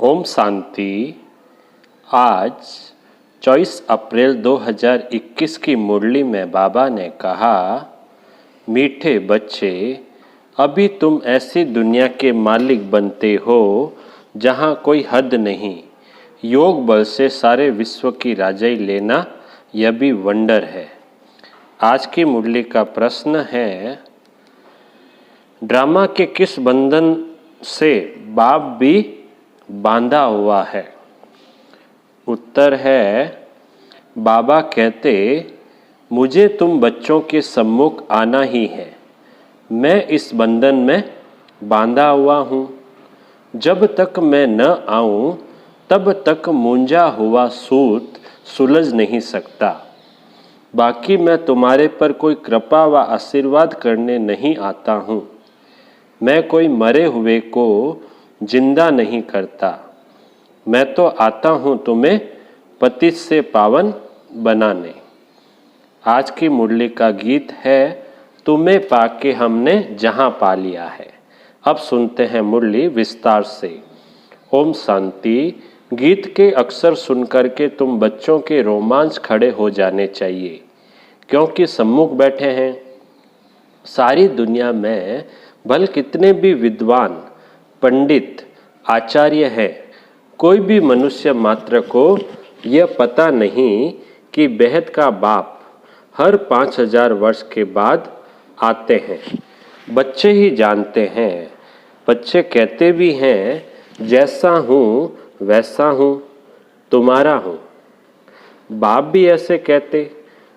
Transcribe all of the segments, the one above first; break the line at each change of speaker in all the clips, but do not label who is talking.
ओम शांति। आज 24 अप्रैल 2021 की मुरली में बाबा ने कहा, मीठे बच्चे, अभी तुम ऐसी दुनिया के मालिक बनते हो जहाँ कोई हद नहीं। योग बल से सारे विश्व की राजाई लेना यह भी वंडर है। आज की मुरली का प्रश्न है, ड्रामा के किस बंधन से बाप भी बांधा हुआ है? उत्तर है, बाबा कहते, मुझे तुम बच्चों के सम्मुख आना ही है। मैं इस बंधन में बांधा हुआ हूँ। जब तक मैं न आऊँ तब तक मूंझा हुआ सूत सुलझ नहीं सकता। बाकी मैं तुम्हारे पर कोई कृपा व आशीर्वाद करने नहीं आता हूँ। मैं कोई मरे हुए को जिंदा नहीं करता। मैं तो आता हूँ तुम्हें पतित से पावन बनाने। आज की मुरली का गीत है, तुम्हें पाके हमने जहाँ पा लिया है। अब सुनते हैं मुरली विस्तार से। ओम शांति। गीत के अक्षर सुनकर के तुम बच्चों के रोमांच खड़े हो जाने चाहिए, क्योंकि सम्मुख बैठे हैं सारी दुनिया में भल कितने भी विद्वान पंडित आचार्य है, कोई भी मनुष्य मात्र को यह पता नहीं कि बेहद का बाप हर 5000 वर्ष के बाद आते हैं। बच्चे ही जानते हैं। बच्चे कहते भी हैं, जैसा हूँ वैसा हूँ, तुम्हारा हूँ। बाप भी ऐसे कहते,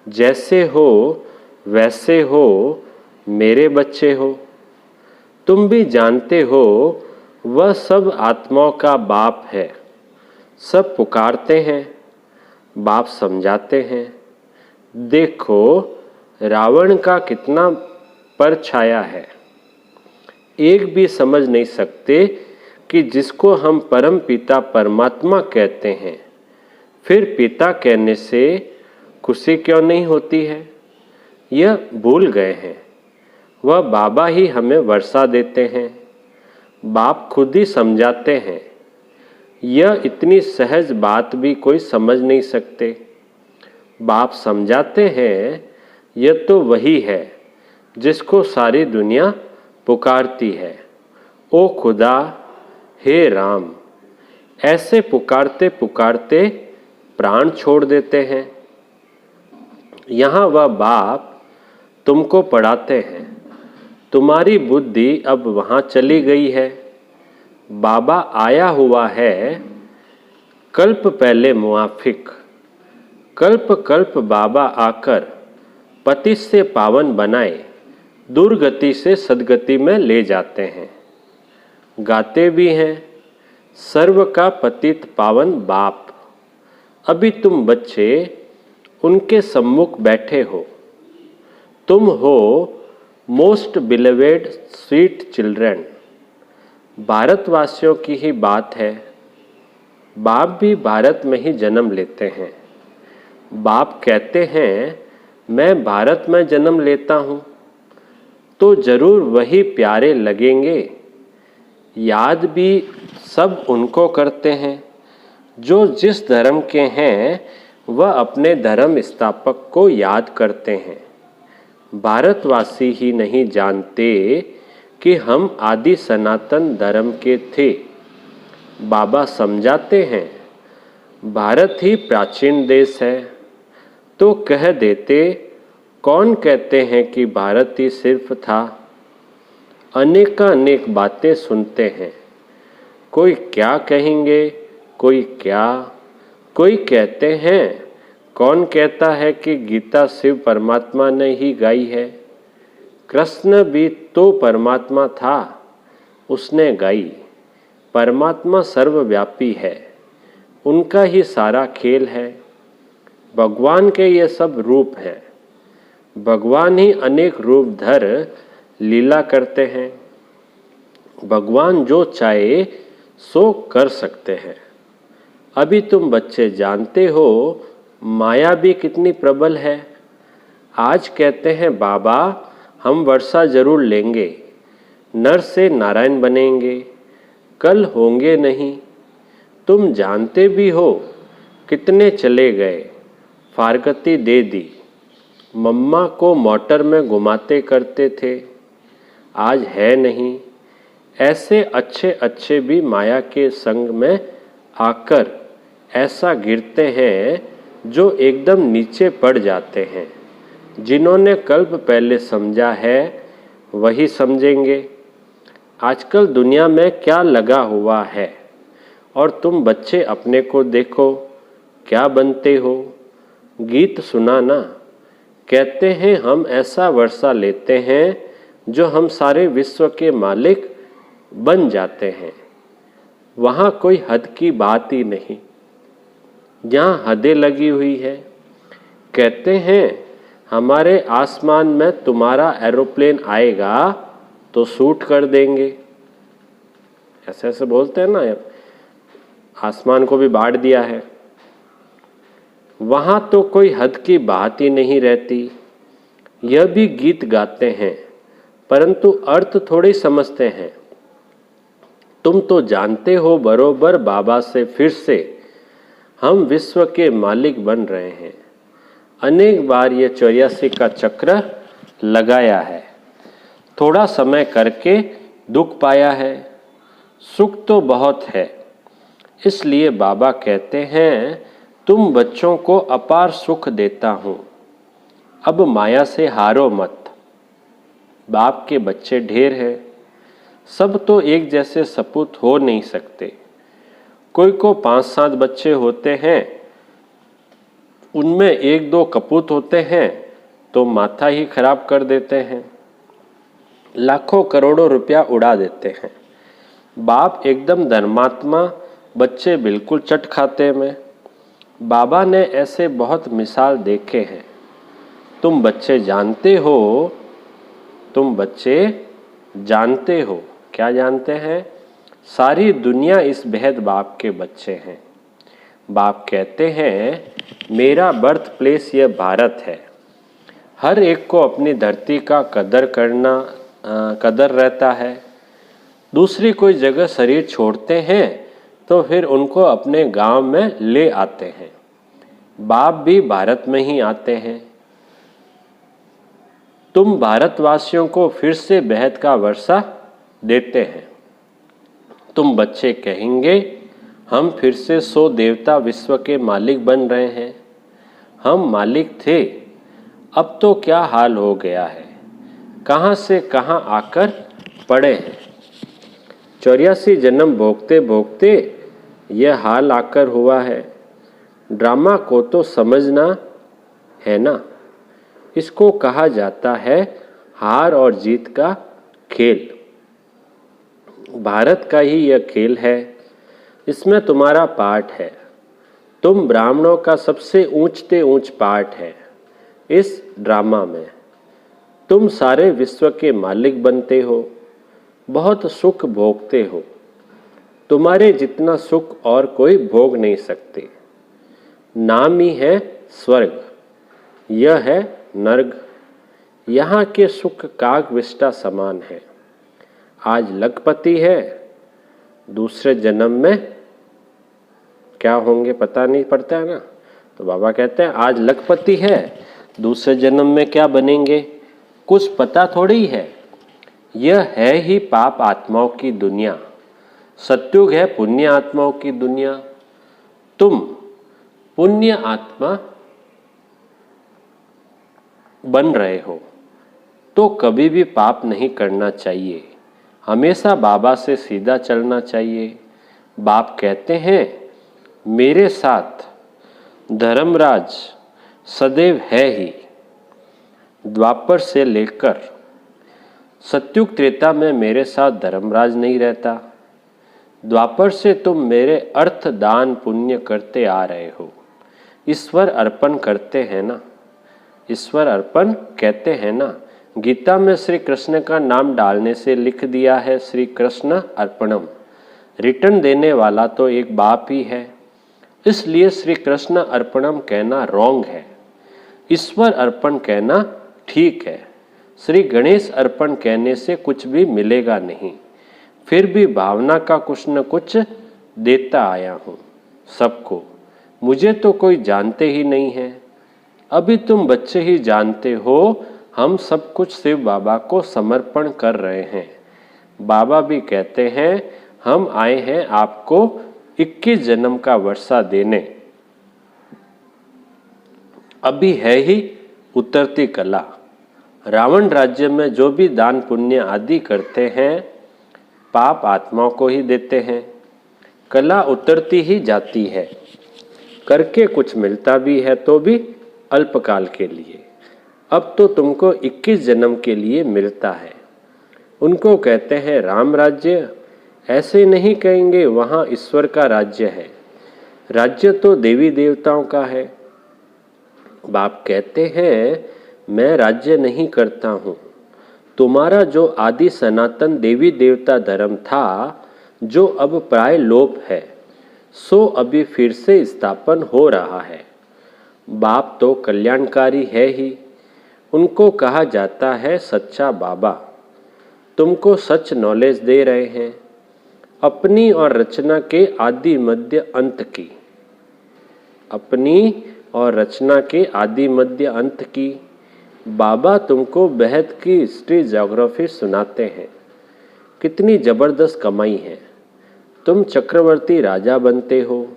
जैसे हो वैसे हो, मेरे बच्चे हो। तुम भी जानते हो, वह सब आत्माओं का बाप है। सब पुकारते हैं, बाप समझाते हैं। देखो रावण का कितना परछाया है। एक भी समझ नहीं सकते कि जिसको हम परम पिता परमात्मा कहते हैं, फिर पिता कहने से खुशी क्यों नहीं होती है? यह भूल गए हैं। वह बाबा ही हमें वर्षा देते हैं। बाप खुद ही समझाते हैं। यह इतनी सहज बात भी कोई समझ नहीं सकते। बाप समझाते हैं, यह तो वही है जिसको सारी दुनिया पुकारती है। ओ खुदा, हे राम। ऐसे पुकारते पुकारते प्राण छोड़ देते हैं। यहाँ वह बाप तुमको पढ़ाते हैं। तुम्हारी बुद्धि अब वहाँ चली गई है। बाबा आया हुआ है कल्प पहले मुआफिक। कल्प कल्प बाबा आकर पतित से पावन बनाए, दुर्गति से सदगति में ले जाते हैं। गाते भी हैं, सर्व का पतित पावन बाप। अभी तुम बच्चे उनके सम्मुख बैठे हो। तुम हो मोस्ट बिलीवेड स्वीट चिल्ड्रन। भारतवासियों की ही बात है। बाप भी भारत में ही जन्म लेते हैं। बाप कहते हैं, मैं भारत में जन्म लेता हूँ, तो जरूर वही प्यारे लगेंगे। याद भी सब उनको करते हैं जो जिस धर्म के हैं, वह अपने धर्म स्थापक को याद करते हैं। भारतवासी ही नहीं जानते कि हम आदि सनातन धर्म के थे। बाबा समझाते हैं, भारत ही प्राचीन देश है, तो कह देते, कौन कहते हैं कि भारत ही सिर्फ था? अनेक बातें सुनते हैं। कोई क्या कहेंगे, कोई क्या। कोई कहते हैं, कौन कहता है कि गीता शिव परमात्मा ने ही गाई है? कृष्ण भी तो परमात्मा था, उसने गाई। परमात्मा सर्वव्यापी है, उनका ही सारा खेल है। भगवान के ये सब रूप हैं। भगवान ही अनेक रूप धर लीला करते हैं। भगवान जो चाहे सो कर सकते हैं। अभी तुम बच्चे जानते हो, माया भी कितनी प्रबल है। आज कहते हैं, बाबा हम वर्षा जरूर लेंगे, नर से नारायण बनेंगे। कल होंगे नहीं, तुम जानते भी हो कितने चले गए, फारकती दे दी। मम्मा को मोटर में घुमाते करते थे, आज है नहीं। ऐसे अच्छे अच्छे भी माया के संग में आकर ऐसा गिरते हैं जो एकदम नीचे पड़ जाते हैं। जिन्होंने कल्प पहले समझा है वही समझेंगे। आजकल दुनिया में क्या लगा हुआ है, और तुम बच्चे अपने को देखो क्या बनते हो। गीत सुना ना, कहते हैं हम ऐसा वर्षा लेते हैं जो हम सारे विश्व के मालिक बन जाते हैं। वहाँ कोई हद की बात ही नहीं, जहाँ हदें लगी हुई है। कहते हैं हमारे आसमान में तुम्हारा एरोप्लेन आएगा तो शूट कर देंगे। ऐसे ऐसे बोलते हैं ना, आसमान को भी बांट दिया है। वहाँ तो कोई हद की बात ही नहीं रहती। यह भी गीत गाते हैं परंतु अर्थ थोड़ी समझते हैं। तुम तो जानते हो बरोबर बाबा से फिर से हम विश्व के मालिक बन रहे हैं। अनेक बार ये 84 का चक्र लगाया है। थोड़ा समय करके दुख पाया है, सुख तो बहुत है। इसलिए बाबा कहते हैं तुम बच्चों को अपार सुख देता हूँ, अब माया से हारो मत। बाप के बच्चे ढेर हैं, सब तो एक जैसे सपूत हो नहीं सकते। कोई को 5-7 बच्चे होते हैं, उनमें 1-2 कपूत होते हैं तो माथा ही खराब कर देते हैं, लाखों करोड़ों रुपया उड़ा देते हैं। बाप एकदम धर्मात्मा, बच्चे बिल्कुल चट खाते में। बाबा ने ऐसे बहुत मिसाल देखे हैं। तुम बच्चे जानते हो, तुम बच्चे जानते हो, क्या जानते हैं? सारी दुनिया इस बेहद बाप के बच्चे हैं। बाप कहते हैं मेरा बर्थ प्लेस यह भारत है। हर एक को अपनी धरती का कदर रहता है। दूसरी कोई जगह शरीर छोड़ते हैं तो फिर उनको अपने गांव में ले आते हैं। बाप भी भारत में ही आते हैं। तुम भारतवासियों को फिर से बेहद का वर्षा देते हैं। तुम बच्चे कहेंगे हम फिर से 100 देवता विश्व के मालिक बन रहे हैं। हम मालिक थे, अब तो क्या हाल हो गया है, कहाँ से कहाँ आकर पड़े हैं। 84 जन्म भोगते भोगते यह हाल आकर हुआ है। ड्रामा को तो समझना है ना, इसको कहा जाता है हार और जीत का खेल। भारत का ही यह खेल है, इसमें तुम्हारा पार्ट है। तुम ब्राह्मणों का सबसे ऊंचते ऊंच पार्ट है इस ड्रामा में। तुम सारे विश्व के मालिक बनते हो, बहुत सुख भोगते हो। तुम्हारे जितना सुख और कोई भोग नहीं सकते। नाम ही है स्वर्ग, यह है नर्क। यहाँ के सुख काग विष्टा समान है। आज लखपति है, दूसरे जन्म में क्या होंगे पता नहीं पड़ता है ना। तो बाबा कहते हैं आज लखपति है, दूसरे जन्म में क्या बनेंगे कुछ पता थोड़ी है। यह है ही पाप आत्माओं की दुनिया, सत्युग है पुण्य आत्माओं की दुनिया। तुम पुण्य आत्मा बन रहे हो तो कभी भी पाप नहीं करना चाहिए, हमेशा बाबा से सीधा चलना चाहिए। बाप कहते हैं मेरे साथ धर्मराज सदैव है ही। द्वापर से लेकर सत्युग त्रेता में मेरे साथ धर्मराज नहीं रहता। द्वापर से तुम मेरे अर्थ दान पुण्य करते आ रहे हो, ईश्वर अर्पण करते हैं ना, ईश्वर अर्पण कहते हैं ना। गीता में श्री कृष्ण का नाम डालने से लिख दिया है श्री कृष्ण अर्पणम। रिटर्न देने वाला तो एक बाप ही है, इसलिए श्री कृष्ण अर्पणम कहना रॉन्ग है। ईश्वर अर्पण कहना ठीक है। श्री गणेश अर्पण कहने से कुछ भी मिलेगा नहीं, फिर भी भावना का कुछ न कुछ देता आया हूँ सबको। मुझे तो कोई जानते ही नहीं है। अभी तुम बच्चे ही जानते हो, हम सब कुछ शिव बाबा को समर्पण कर रहे हैं। बाबा भी कहते हैं हम आए हैं आपको 21 जन्म का वर्षा देने। अभी है ही उतरती कला। रावण राज्य में जो भी दान पुण्य आदि करते हैं, पाप आत्माओं को ही देते हैं। कला उतरती ही जाती है। करके कुछ मिलता भी है तो भी अल्पकाल के लिए। अब तो तुमको 21 जन्म के लिए मिलता है। उनको कहते हैं राम राज्य। ऐसे नहीं कहेंगे, वहाँ ईश्वर का राज्य है। राज्य तो देवी देवताओं का है। बाप कहते हैं मैं राज्य नहीं करता हूँ। तुम्हारा जो आदि सनातन देवी देवता धर्म था, जो अब प्राय लोप है, सो अभी फिर से स्थापन हो रहा है। बाप तो कल्याणकारी है ही। उनको कहा जाता है सच्चा बाबा। तुमको सच नॉलेज दे रहे हैं, अपनी और रचना के आदि मध्य अंत की। अपनी और रचना के आदि मध्य अंत की। बाबा तुमको बेहद की हिस्ट्री ज्योग्राफी सुनाते हैं। कितनी जबरदस्त कमाई है। तुम चक्रवर्ती राजा बनते हो।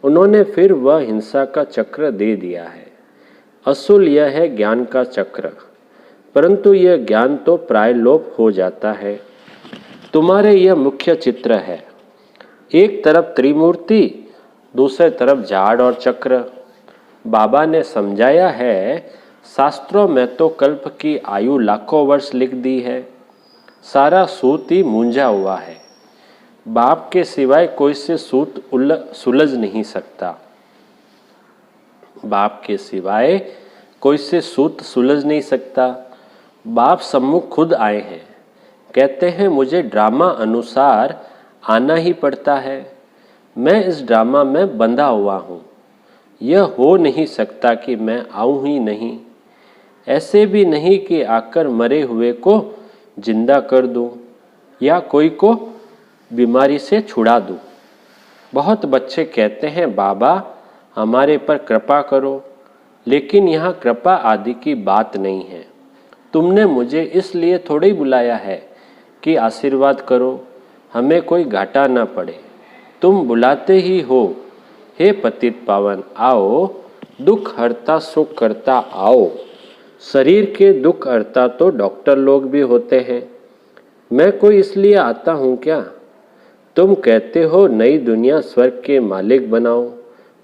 उन्होंने फिर वह हिंसा का चक्र दे दिया है। असूल यह है ज्ञान का चक्र, परंतु यह ज्ञान तो प्राय लोप हो जाता है। तुम्हारे यह मुख्य चित्र है। एक तरफ त्रिमूर्ति, दूसरे तरफ झाड़ और चक्र। बाबा ने समझाया है, शास्त्रों में तो कल्प की आयु लाखों वर्ष लिख दी है। सारा सूत ही मूंझा हुआ है। बाप के सिवाय कोई से सूत सुलझ नहीं सकता। बाप के सिवाय कोई से सूत सुलझ नहीं सकता। बाप सम्मुख खुद आए हैं। कहते हैं मुझे ड्रामा अनुसार आना ही पड़ता है। मैं इस ड्रामा में बंधा हुआ हूँ। यह हो नहीं सकता कि मैं आऊँ ही नहीं। ऐसे भी नहीं कि आकर मरे हुए को जिंदा कर दूं या कोई को बीमारी से छुड़ा दूं। बहुत बच्चे कहते हैं बाबा हमारे पर कृपा करो, लेकिन यहाँ कृपा आदि की बात नहीं है। तुमने मुझे इसलिए थोड़ी ही बुलाया है कि आशीर्वाद करो, हमें कोई घाटा ना पड़े। तुम बुलाते ही हो, हे पतित पावन आओ, दुख हरता सुख करता आओ। शरीर के दुख हरता तो डॉक्टर लोग भी होते हैं। मैं कोई इसलिए आता हूँ क्या? तुम कहते हो नई दुनिया स्वर्ग के मालिक बनाओ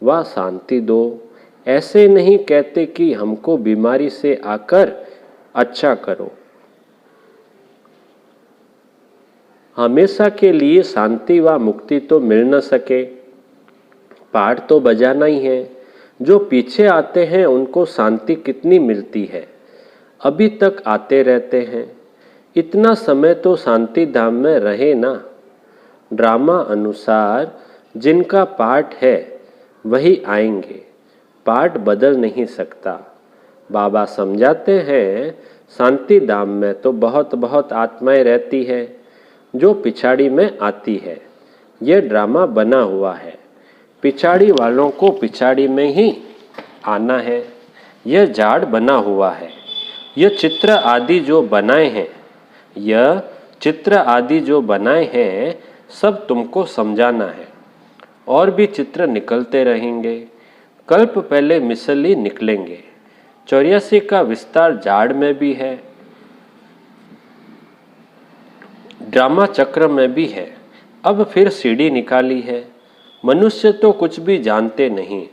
व शांति दो। ऐसे नहीं कहते कि हमको बीमारी से आकर अच्छा करो। हमेशा के लिए शांति व मुक्ति तो मिल न सके। पाठ तो बजाना ही है। जो पीछे आते हैं उनको शांति कितनी मिलती है, अभी तक आते रहते हैं। इतना समय तो शांति धाम में रहे ना। ड्रामा अनुसार जिनका पाठ है वही आएंगे। पाठ बदल नहीं सकता। बाबा समझाते हैं शांति धाम में तो बहुत बहुत आत्माएं रहती है जो पिछाड़ी में आती है। यह ड्रामा बना हुआ है। पिछाड़ी वालों को पिछाड़ी में ही आना है। यह झाड़ बना हुआ है। यह चित्र आदि जो बनाए हैं, यह चित्र आदि जो बनाए हैं, सब तुमको समझाना है। और भी चित्र निकलते रहेंगे। कल्प पहले मिसली निकलेंगे। 84 का विस्तार झाड़ में भी है, ड्रामा चक्र में भी है। अब फिर सीढ़ी निकाली है। मनुष्य तो कुछ भी जानते नहीं,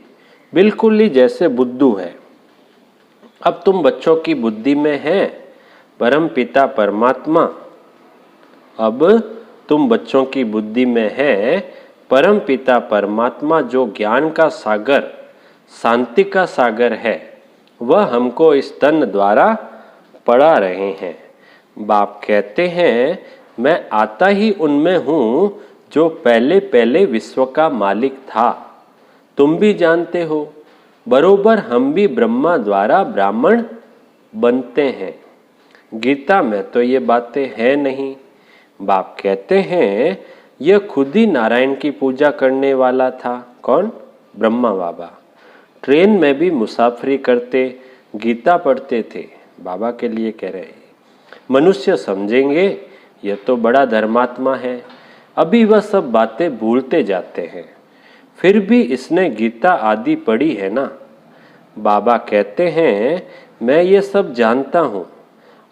बिल्कुल ही जैसे बुद्धू है। अब तुम बच्चों की बुद्धि में है परम पिता परमात्मा। अब तुम बच्चों की बुद्धि में है परम पिता परमात्मा, जो ज्ञान का सागर, शांति का सागर है। वह हमको इस तन द्वारा पढ़ा रहे हैं। बाप कहते हैं मैं आता ही उनमें हूँ जो पहले पहले विश्व का मालिक था। तुम भी जानते हो, बरोबर हम भी ब्रह्मा द्वारा ब्राह्मण बनते हैं। गीता में तो ये बातें हैं नहीं। बाप कहते हैं यह खुद ही नारायण की पूजा करने वाला था। कौन? ब्रह्मा बाबा। ट्रेन में भी मुसाफरी करते, गीता पढ़ते थे। बाबा के लिए कह रहे हैं। मनुष्य समझेंगे यह तो बड़ा धर्मात्मा है, अभी वह सब बातें भूलते जाते हैं, फिर भी इसने गीता आदि पढ़ी है ना। बाबा कहते हैं मैं ये सब जानता हूँ,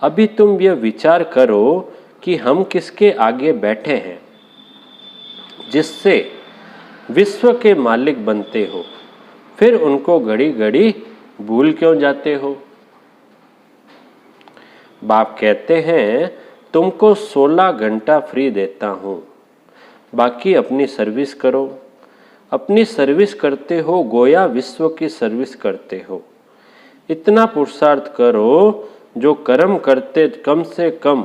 अभी तुम यह विचार करो कि हम किसके आगे बैठे हैं जिससे विश्व के मालिक बनते हो, फिर उनको घड़ी घड़ी भूल क्यों जाते हो। बाप कहते हैं तुमको 16 घंटा फ्री देता हूँ, बाकी अपनी सर्विस करो। अपनी सर्विस करते हो गोया विश्व की सर्विस करते हो। इतना पुरुषार्थ करो जो कर्म करते कम से कम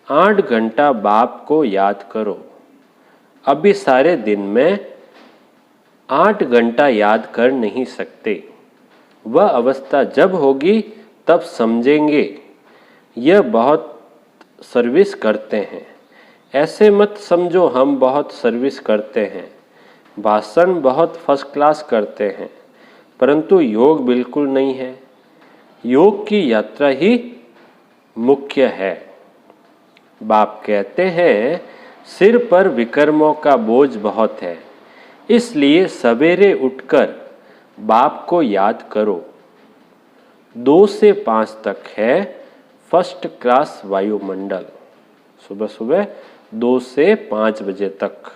8 घंटा बाप को याद करो। अभी सारे दिन में 8 घंटा याद कर नहीं सकते। वह अवस्था जब होगी तब समझेंगे यह बहुत सर्विस करते हैं। ऐसे मत समझो हम बहुत सर्विस करते हैं, भाषण बहुत फर्स्ट क्लास करते हैं, परंतु योग बिल्कुल नहीं है। योग की यात्रा ही मुख्य है। बाप कहते हैं सिर पर विकर्मों का बोझ बहुत है, इसलिए सवेरे उठकर बाप को याद करो। 2 से 5 तक है फर्स्ट क्लास वायुमंडल, सुबह सुबह 2 से 5 बजे तक।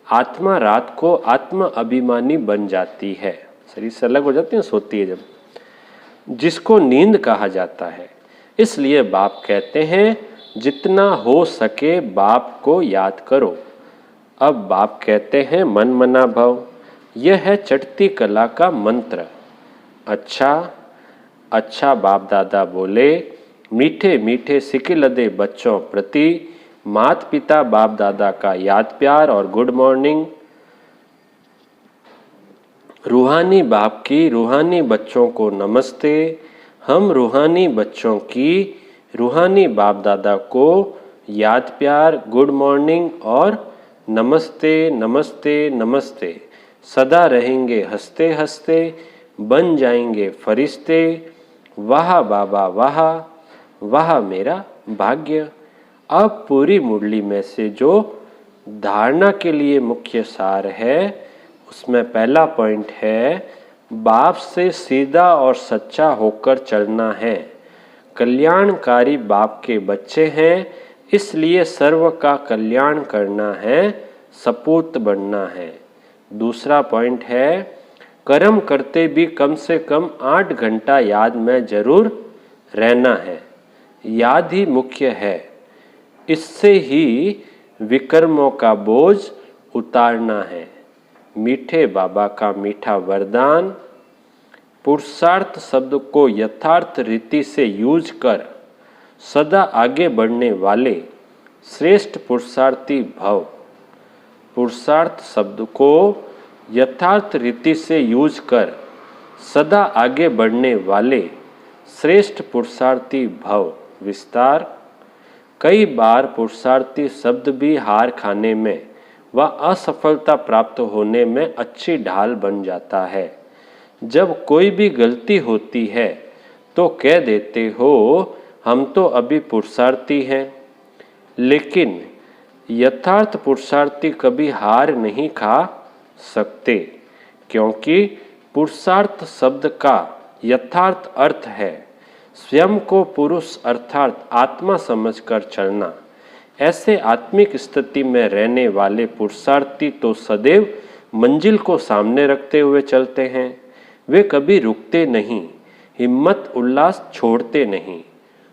आत्मा रात को आत्म अभिमानी बन जाती है, शरीर से अलग हो जाती है, सोती है जब, जिसको नींद कहा जाता है। इसलिए बाप कहते हैं जितना हो सके बाप को याद करो। अब बाप कहते हैं मन मना भव, यह है चढ़ती कला का मंत्र। अच्छा बाप दादा बोले, मीठे मीठे सिकिलदे बच्चों प्रति माता पिता बाप दादा का याद प्यार और गुड मॉर्निंग। रूहानी बाप की रूहानी बच्चों को नमस्ते। हम रूहानी बच्चों की रूहानी बाप दादा को याद प्यार, गुड मॉर्निंग और नमस्ते नमस्ते नमस्ते। सदा रहेंगे हंसते हंसते, बन जाएंगे फरिश्ते। वाह बाबा वाह, वाह मेरा भाग्य। अब पूरी मुरली में से जो धारणा के लिए मुख्य सार है, उसमें पहला पॉइंट है बाप से सीधा और सच्चा होकर चलना है। कल्याणकारी बाप के बच्चे हैं, इसलिए सर्व का कल्याण करना है, सपूत बनना है। दूसरा पॉइंट है कर्म करते भी कम से कम 8 घंटा याद में जरूर रहना है। याद ही मुख्य है, इससे ही विकर्मों का बोझ उतारना है। मीठे बाबा का मीठा वरदान, पुरुषार्थ शब्द को यथार्थ रीति से यूज कर सदा आगे बढ़ने वाले श्रेष्ठ पुरुषार्थी भव। पुरुषार्थ शब्द को यथार्थ रीति से यूज कर सदा आगे बढ़ने वाले श्रेष्ठ पुरुषार्थी भव। विस्तार, कई बार पुरुषार्थी शब्द भी हार खाने में व असफलता प्राप्त होने में अच्छी ढाल बन जाता है। जब कोई भी गलती होती है तो कह देते हो हम तो अभी पुरुषार्थी हैं, लेकिन यथार्थ पुरुषार्थी कभी हार नहीं खा सकते, क्योंकि पुरुषार्थ शब्द का यथार्थ अर्थ है स्वयं को पुरुष अर्थात आत्मा समझकर चलना। ऐसे आत्मिक स्थिति में रहने वाले पुरुषार्थी तो सदैव मंजिल को सामने रखते हुए चलते हैं। वे कभी रुकते नहीं, हिम्मत उल्लास छोड़ते नहीं।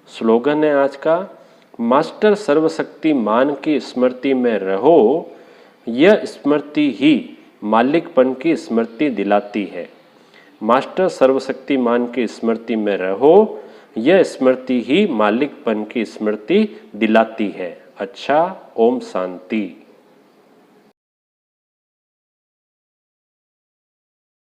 स्लोगन है आज का, मास्टर सर्वशक्तिमान की स्मृति में रहो। यह स्मृति ही मालिकपन की स्मृति दिलाती है। मास्टर सर्वशक्तिमान की स्मृति में रहो, यह स्मृति ही मालिकपन की स्मृति दिलाती है। अच्छा, ओम शांति।